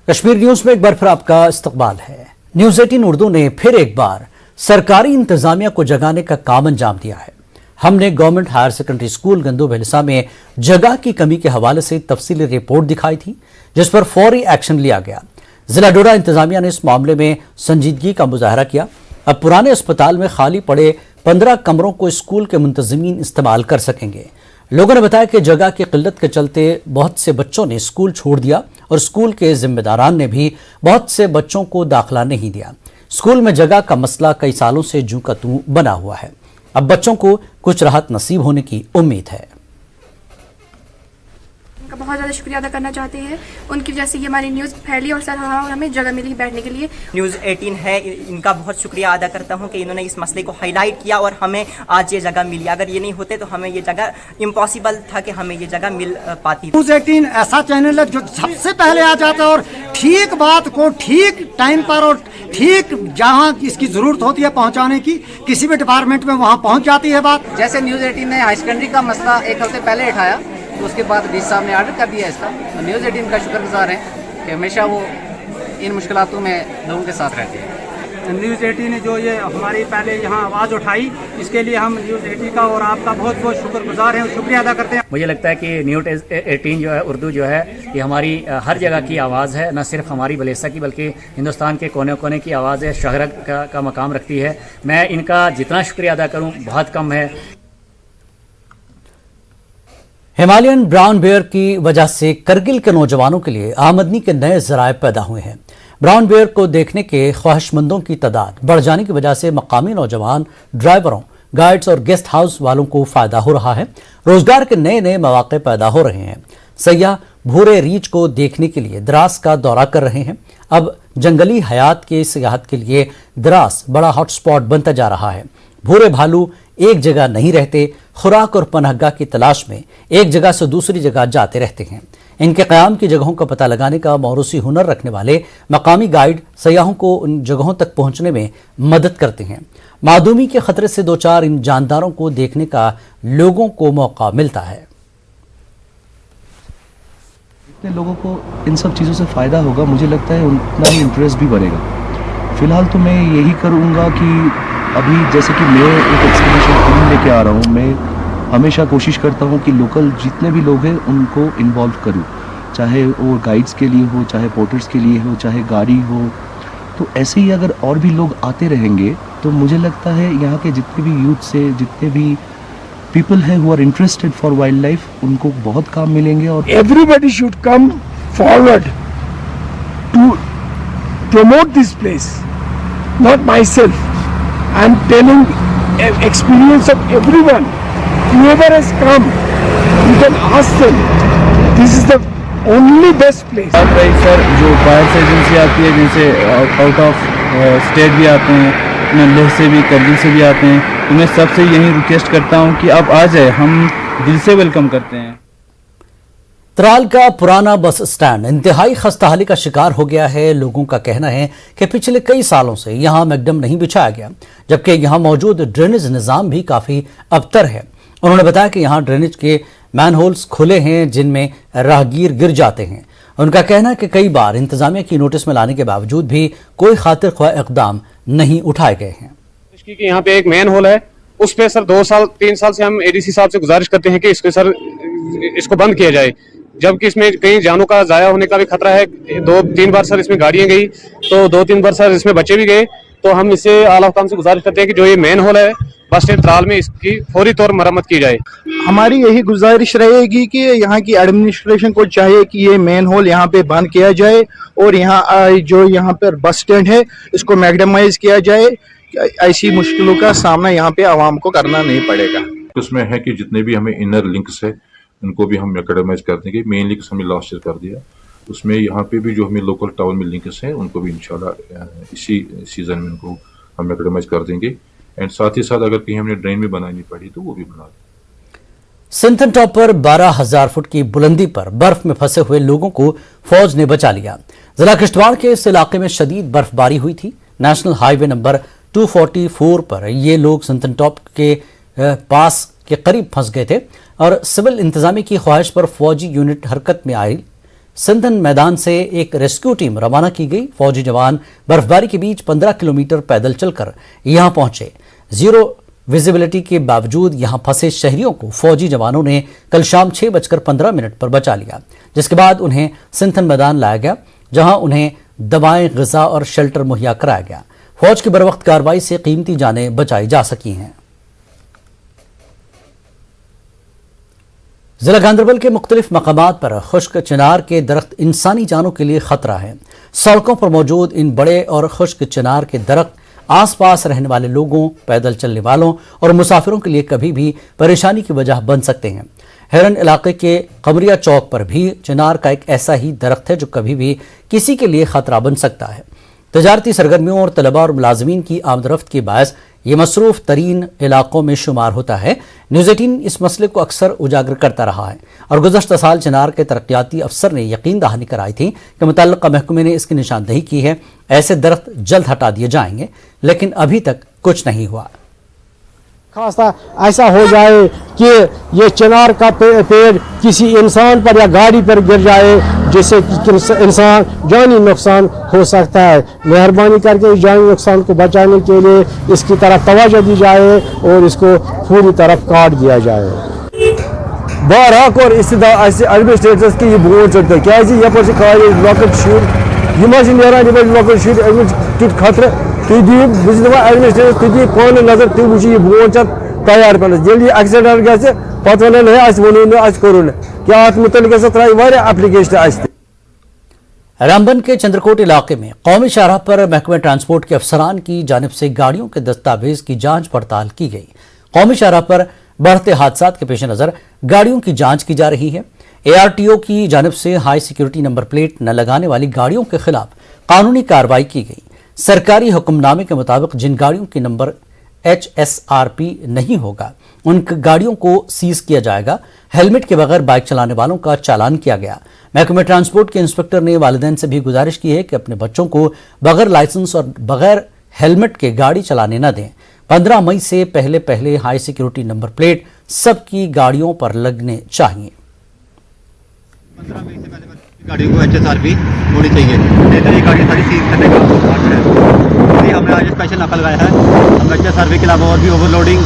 Kashmir news में एक बार फिर आपका इस्तकबाल है। न्यूज 18 उर्दू ने फिर एक बार सरकारी इंतजामिया को जगाने का काम अंजाम दिया है। हमने government higher secondary school Gandu Bhelsa में जगह की कमी के हवाले से तफसीली रिपोर्ट दिखाई थी, जिस पर फौरी एक्शन लिया गया। जिला डोडा इंतजामिया ने इस मामले में संजीदगी का मुजाहरा किया। अब पुराने अस्पताल में खाली पड़े 15 कमरों को स्कूल के मुंतजिमीन इस्तेमाल कर सकेंगे। लोगों ने बताया कि जगह की किल्लत के चलते बहुत से बच्चों ने स्कूल छोड़ दिया और स्कूल के जिम्मेदारान ने भी बहुत से बच्चों को दाखिला नहीं दिया। स्कूल में जगह का मसला कई सालों से जूं का तूं बना हुआ है। अब बच्चों को कुछ राहत नसीब होने की उम्मीद है। उनका बहुत ज़्यादा शुक्रिया अदा करना चाहते हैं। उनकी वजह से ये हमारी न्यूज़ फैली और सर हमें जगह मिली बैठने के लिए। न्यूज़ 18 है, इनका बहुत शुक्रिया अदा करता हूँ कि इन्होंने इस मसले को हाईलाइट किया और हमें आज ये जगह मिली। अगर ये नहीं होते तो हमें ये जगह इम्पॉसिबल था कि हमें ये जगह मिल पाती। न्यूज़ 18 ऐसा चैनल है जो सबसे पहले आ जाता है और ठीक बात को ठीक टाइम पर और ठीक जहाँ इसकी ज़रूरत होती है पहुँचाने की, किसी भी डिपार्टमेंट में वहाँ पहुँच जाती है बात। जैसे न्यूज़ 18 ने हाई सेकेंडरी का मसला एक हफ्ते पहले उठाया, तो उसके बाद डीसी साहब ने आर्डर कर दिया इसका। तो न्यूज़ 18 का शुक्रगुजार है कि हमेशा वो इन मुश्किलातों में लोगों के साथ रहती है। न्यूज़ 18 ने जो ये हमारी पहले यहाँ आवाज़ उठाई, इसके लिए हम न्यूज़ 18 का और आपका बहुत बहुत शुक्रगुजार हैं और शुक्रिया अदा करते हैं। मुझे लगता है कि न्यूज़ 18 जो है उर्दू जो है ये हमारी हर जगह की आवाज़ है, न सिर्फ हमारी बलेसा की बल्कि हिंदुस्तान के कोने कोने की आवाज़ है, शहरत का मकाम रखती है। मैं इनका जितना शुक्रिया अदा करूँ बहुत कम है। हिमालयन ब्राउन बेयर की वजह से करगिल के नौजवानों के लिए आमदनी के नए जराए पैदा हुए हैं। ब्राउन बेयर को देखने के ख्वाहिशमंदों की तादाद बढ़ जाने की वजह से मकामी नौजवान ड्राइवरों, गाइड्स और गेस्ट हाउस वालों को फायदा हो रहा है। रोजगार के नए नए मौके पैदा हो रहे हैं। सयाह भूरे रीछ को देखने के लिए द्रास का दौरा कर रहे हैं। अब जंगली हयात के सियाहत के लिए द्रास बड़ा हॉटस्पॉट बनता जा रहा है। भूरे भालू एक जगह नहीं रहते, खुराक और पनाहगाह की तलाश में एक जगह से दूसरी जगह जाते रहते हैं। इनके क़याम की जगहों का पता लगाने का मौरूसी हुनर रखने वाले मकामी गाइड सयाहों को उन जगहों तक पहुंचने में मदद करते हैं। मादूमी के खतरे से दो चार इन जानदारों को देखने का लोगों को मौका मिलता है। जितने लोगों को इन सब चीज़ों से फ़ायदा होगा, मुझे लगता है उतना ही इंटरेस्ट भी बढ़ेगा। फ़िलहाल तो मैं यही करूँगा कि अभी जैसे कि मैं एक एक्सपीडिशन टीम लेके आ रहा हूँ, मैं हमेशा कोशिश करता हूँ कि लोकल जितने भी लोग हैं उनको इन्वॉल्व करूँ, चाहे वो गाइड्स के लिए हो, चाहे पोर्टर्स के लिए हो, चाहे गाड़ी हो। तो ऐसे ही अगर और भी लोग आते रहेंगे तो मुझे लगता है यहाँ के जितने भी यूथ से जितने भी पीपल हैं who are interested for wild life, उनको बहुत काम मिलेंगे। और everybody should come forward to promote this place, not my self. I am telling experience of everyone. Whoever has come, you can ask them. This is the only best place. Sir जो बाहर से agency आती है, जिनसे out of state भी आते हैं, लेह से भी, करगिल से भी आते हैं, तो मैं सबसे यही रिक्वेस्ट करता हूँ कि आप आ जाए, हम दिल से वेलकम करते हैं। त्राल का पुराना बस स्टैंड इंतहाई खस्ताहाली का शिकार हो गया है। लोगों का कहना है कि पिछले कई सालों से यहां मैकडम नहीं बिछाया गया, जबकि यहां मौजूद ड्रेनेज निज़ाम भी काफ़ी अबतर है। उन्होंने बताया कि यहां ड्रेनेज के मैनहोल्स खुले हैं जिनमें राहगीर गिर जाते हैं। उनका कहना है कि कई बार इंतजामिया की नोटिस में लाने के बावजूद भी कोई खातिर ख्वाह इक़दाम नहीं उठाए गए हैं। यहाँ पे एक मैन होल है, उस पे सर 2-3 साल से हम एडीसी साहब से गुजारिश करते हैं कि इसको बंद किया जाए, जबकि इसमें कई जानों का जाया होने का भी खतरा है। 2-3 बार सर इसमें गाड़ियां गई, तो 2-3 बार सर इसमें बच्चे भी गए। तो हम इससे आला हुकाम से गुजारिश करते हैं कि जो ये मेन होल है बस स्टैंड त्राल में, इसकी फौरी तौर मरम्मत की जाए। हमारी यही गुजारिश रहेगी कि यहाँ की एडमिनिस्ट्रेशन को चाहिए कि ये मेन होल यहाँ पे बंद किया जाए और यहाँ पर बस स्टैंड है इसको मैगडमाइज किया जाए। ऐसी मुश्किलों का सामना यहाँ पे आवाम को करना नहीं पड़ेगा। उसमें है कि जितने भी हमें इनर लिंक्स है उनको भी हम मैगडमाइज कर देंगे। मेन लिंक्स हमने लास्ट ईयर कर दिया, उसमें यहाँ पे भी जो हमें लोकल टाउन में लिंक्स हैं उनको भी इंशाल्लाह इसी सीजन में उनको हम मैगडमाइज कर देंगे। एंड साथ ही साथ अगर कहीं हमने ड्रेन भी बनानी पड़ी तो वो भी बना देंगे। सिंथन टॉप पर 12,000 फुट की बुलंदी पर बर्फ में फंसे हुए लोगों को फौज ने बचा लिया। जिला किश्तवाड़ के इस इलाके में शदीद बर्फबारी हुई थी। नेशनल हाईवे नंबर 244 पर ये लोग सिंथन टॉप के पास के करीब फंस गए थे और सिविल इंतजामी की ख्वाहिश पर फौजी यूनिट हरकत में आई। सिंधन मैदान से एक रेस्क्यू टीम रवाना की गई। फौजी जवान बर्फबारी के बीच 15 किलोमीटर पैदल चलकर यहां पहुंचे। जीरो विजिबिलिटी के बावजूद यहां फंसे शहरियों को फौजी जवानों ने कल शाम 6:15 पर बचा लिया, जिसके बाद उन्हें सिंधन मैदान लाया गया, जहां उन्हें दवाएं, ग़िज़ा और शेल्टर मुहैया कराया गया। फौज की बरवक्त कार्रवाई से कीमती जानें बचाई जा सकी हैं। जिला गांधरबल के मुख्तलिफ मकामात पर खुश्क चिनार के दरख्त इंसानी जानों के लिए खतरा है। सड़कों पर मौजूद इन बड़े और खुश्क चिनार के दरख्त आसपास रहने वाले लोगों, पैदल चलने वालों और मुसाफिरों के लिए कभी भी परेशानी की वजह बन सकते हैं। हेरन इलाके के कमरिया चौक पर भी चिनार का एक ऐसा ही दरख्त है जो कभी भी किसी के लिए खतरा बन सकता है। तजारती सरगर्मियों और तलबा और मुलाजमीन की आमदरफ्त के बायस ये मसरूफ तरीन इलाकों में शुमार होता है। न्यूज़ 18 इस मसले को अक्सर उजागर करता रहा है और गुज़श्ता साल चिनार के तरक्याती अफसर ने यकीन दहानी कराई थी कि मुतल्लिक़ा महकमे ने इसकी निशानदही की है, ऐसे दरख्त जल्द हटा दिए जाएंगे, लेकिन अभी तक कुछ नहीं हुआ। खासा ऐसा हो जाए कि ये चिनार का पेड़ किसी इंसान पर या गाड़ी पर गिर जाए, जिससे कि इंसान जानी नुकसान हो सकता है। मेहरबानी करके इस जानी नुकसान को बचाने के लिए इसकी तरफ तवज्जो दी जाए और इसको पूरी तरफ काट दिया जाए। बारह और एडमिनिस्ट्रेटर्स की बोर्ड चढ़ते क्या लॉकेट शीट लॉकेट शीट खतरे एडमिनिस्ट्रेटर तुझी पान नजर तुम वो ये बोर्ड तैयार पे एक्सीडेंट गए पे वो क्या अत मुतल त्रा एप्लीकेशन। रामबन के चंद्रकोट इलाके में कौमी शाहराह पर महकमे ट्रांसपोर्ट के अफसरान की जानिब से गाड़ियों के दस्तावेज की जांच पड़ताल की गई। कौमी शाहराह पर बढ़ते हादसात के पेश नज़र गाड़ियों की जांच की जा रही है। ARTO की जानिब से हाई सिक्योरिटी नंबर प्लेट न लगाने वाली गाड़ियों के खिलाफ कानूनी कार्रवाई की गई। सरकारी हुक्मनामे के मुताबिक जिन गाड़ियों के नंबर HSRP नहीं होगा उन गाड़ियों को सीज किया जाएगा। हेलमेट के बगैर बाइक चलाने वालों का चालान किया गया। महकमे ट्रांसपोर्ट के इंस्पेक्टर ने वालिदैन से भी गुजारिश की है कि अपने बच्चों को बगैर लाइसेंस और बगैर हेलमेट के गाड़ी चलाने न दें। 15 मई से पहले हाई सिक्योरिटी नंबर प्लेट सबकी गाड़ियों पर लगने चाहिए। गाड़ियों को HSRP होनी चाहिए, नहीं तो ये गाड़ी सारी सीज करने का ऑर्डर है। इसलिए हमने आज स्पेशल नाका लगाया है। हम HSRP के अलावा और भी ओवरलोडिंग,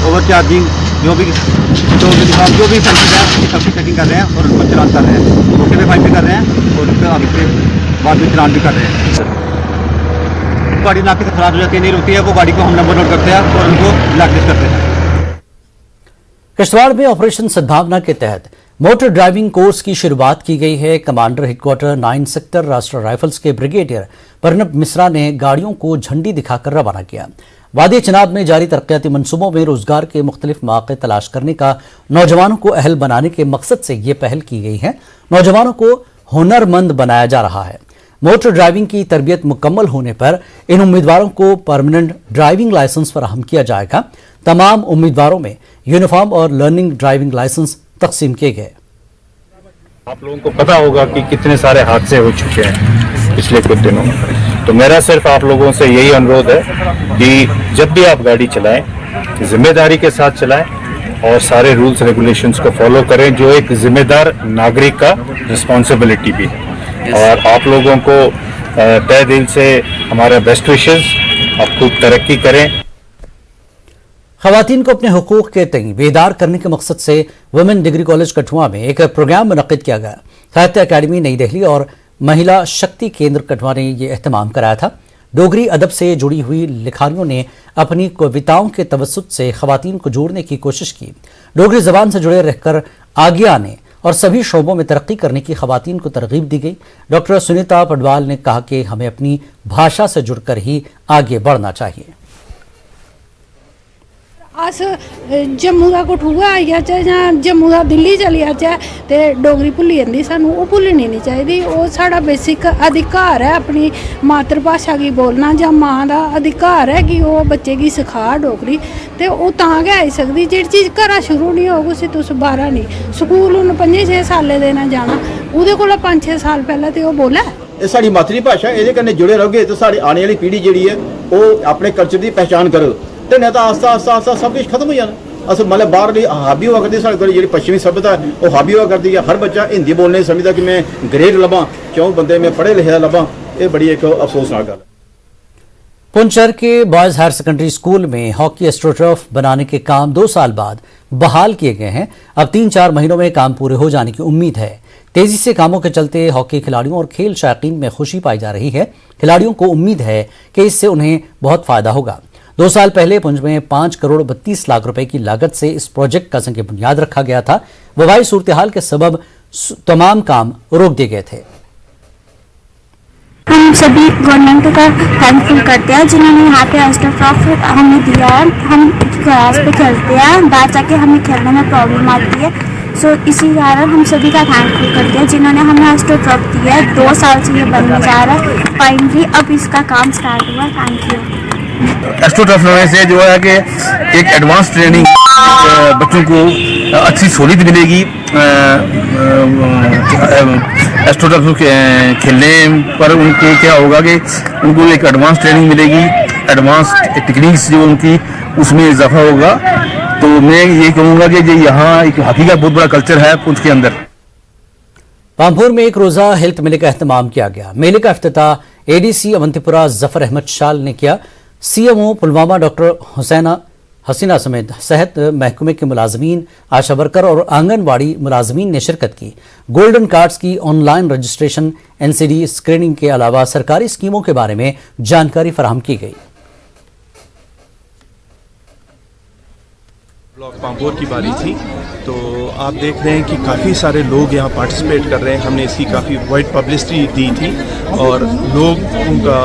ओवर चार्जिंग, जो भी फंक्शन है उसकी सबकी चेकिंग कर रहे हैं और उनको चलान कर रहे हैं। मौके पे फाइन भी कर रहे हैं और उसके आगे से बाद में चलान भी कर रहे हैं। गाड़ी नाके से खराब हो जाती है, नहीं रुकती है, वो गाड़ी को हम नंबर नोट करते हैं और उनको ब्लैकलिस्ट करते हैं। किश्तवाड़ में ऑपरेशन सद्भावना के तहत मोटर ड्राइविंग कोर्स की शुरुआत की गई है। कमांडर हेडक्वार्टर 9 सेक्टर राष्ट्रीय राइफल्स के ब्रिगेडियर प्रणब मिश्रा ने गाड़ियों को झंडी दिखाकर रवाना किया। वादी चिनाब में जारी तरक्याती मनसूबों में रोजगार के मुख्तलिफ मौके तलाश करने का नौजवानों को अहल बनाने के मकसद से ये पहल की गई है। नौजवानों को हुनरमंद बनाया जा रहा है। मोटर ड्राइविंग की तरबियत मुकम्मल होने पर इन उम्मीदवारों को परमानेंट ड्राइविंग लाइसेंस फराहम किया जाएगा। तमाम उम्मीदवारों में यूनिफॉर्म और लर्निंग ड्राइविंग लाइसेंस तकसीम किए गए। आप लोगों को पता होगा कि कितने सारे हादसे हो चुके हैं पिछले कुछ दिनों में, तो मेरा सिर्फ आप लोगों से यही अनुरोध है कि जब भी आप गाड़ी चलाएं जिम्मेदारी के साथ चलाएं और सारे रूल्स रेगुलेशंस को फॉलो करें, जो एक जिम्मेदार नागरिक का रिस्पॉन्सिबिलिटी भी है। और आप लोगों को तहे दिल से हमारा बेस्ट विशेस, आप खूब तरक्की करें। खवातीन को अपने हुकूक के तई बेदार करने के मकसद से वुमेन डिग्री कॉलेज कठुआ में एक प्रोग्राम मुनक्किद किया गया। साहित्य अकादमी नई दिल्ली और महिला शक्ति केंद्र कठुआ ने यह एहतमाम कराया था। डोगरी अदब से जुड़ी हुई लिखारियों ने अपनी कविताओं के तवस्सुत से खवातीन को जोड़ने की कोशिश की। डोगरी जबान से जुड़े रहकर आगे आने और सभी शोबों में तरक्की करने की खवातीन को तरगीब दी गई। डॉक्टर सुनीता पडवाल ने कहा कि हमें अपनी भाषा से जुड़कर ही आगे बढ़ना चाहिए। अस जम्मू का कठुआ आई जाचे जां जम्मू का दिल्ली चली जाचे ते डोगरी भुल्ली जंदी, सानू ओह भुल्लनी नहीं चाहिदी। ओह साडा बेसिक अधिकार है अपनी मातर भाषा की बोलना, जां मां दा अधिकार है कि ओह बच्चे की सिखा डोगरी। ते ओह तां गै आई सकदी जेह्ड़ी चीज़ घरा शुरू नहीं होग उसी तुस बाहरा नहीं। स्कूल हुण 5-6 सालें दे ना जाना, ओहदे कोला 5-6 साल पहले ते ओह बोले। ਇਹ ਸਾਡੀ ਮਾਤਰੀ ਭਾਸ਼ਾ, ਇਹਦੇ ਕन्नै जुड़े रहोगे तो साड़ी आने वाली पीढ़ी जी है वो अपने कल्चर की पहचान करो। तो नहीं तो आस्ता आस्ता आस्ता सब कुछ खत्म हो जाना। अस मतलब बाहरली हाबी हुआ करती साढ़े कोल जेह्ड़ी पश्चिमी सभ्यता है वो हाबी हुआ करती है। हर बच्चा हिंदी बोलने समझदा कि मैं ग्रेड लब्भां, क्यों बंदे में पढ़े लिखे लब्भां, ये बड़ी एक अफसोसनाक गल है। पुंचर के बॉयज हायर सेकेंडरी स्कूल में हॉकी एस्ट्रोटर्फ बनाने के काम 2 साल बाद बहाल किए गए हैं। अब 3-4 महीनों में काम पूरे हो जाने की उम्मीद है। तेजी से कामों के चलते हॉकी खिलाड़ियों और खेल शायकीन में खुशी पाई जा रही है। खिलाड़ियों को उम्मीद है कि इससे उन्हें बहुत फायदा होगा। 2 साल पहले पुंछ में 5 करोड़ 32 लाख रुपए की लागत से इस प्रोजेक्ट का संग बुनियाद रखा गया था। वबाई सूरत-ए-हाल के सबब तमाम काम रोक दिए गए थे। हम सभी गवर्नमेंट का थैंकफुल करते हैं जिन्होंने यहाँ पे एस्ट्रोटर्फ हमें दिया है। हम ग्रास पे खेलते हैं, बाहर जाके हमें खेलने में प्रॉब्लम आती है, सो इसी कारण हम सभी का थैंकफुल करते हैं जिन्होंने हमें एस्ट्रोटर्फ दिया है। 2 साल से ये बनने जा रहा है, फाइनली अब इसका काम स्टार्ट हुआ। Thank you. एस्ट्रोटर्फ लेने से जो है कि एक एडवांस ट्रेनिंग बच्चों को अच्छी सहूलियत मिलेगी। एस्ट्रोटर्फ खेलने पर उनको क्या होगा कि उनको एक एडवांस ट्रेनिंग मिलेगी, एडवांस टेक्निक्स जो उनकी उसमें इजाफा होगा। तो मैं ये कहूँगा कि जो यहाँ एक हॉकी का बहुत बड़ा कल्चर है पुंछ के अंदर। पामपुर में एक रोजा हेल्थ मेले का एहतमाम किया गया। मेले का इफ्तिताह एडीसी अवंतीपुरा जफर अहमद शाल ने किया। सीएमओ पुलवामा डॉक्टर हसीना समेत सेहत महकमे के मुलाजमीन, आशा वर्कर और आंगनवाड़ी मुलाजमीन ने शिरकत की। गोल्डन कार्ड्स की ऑनलाइन रजिस्ट्रेशन, एनसीडी स्क्रीनिंग के अलावा सरकारी स्कीमों के बारे में जानकारी फराहम की गई। ब्लॉक पामपुर की बारी थी, तो आप देख रहे हैं कि काफ़ी सारे लोग यहाँ पार्टिसिपेट कर रहे हैं। हमने इसकी काफ़ी वाइड पब्लिसिटी दी थी और लोग उनका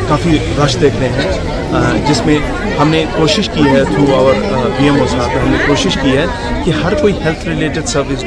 काफ़ी रश देख रहे हैं, जिसमें हमने कोशिश की है थ्रू आवर बीएमओ साहब, हमने कोशिश की है कि हर कोई हेल्थ रिलेटेड सर्विस जो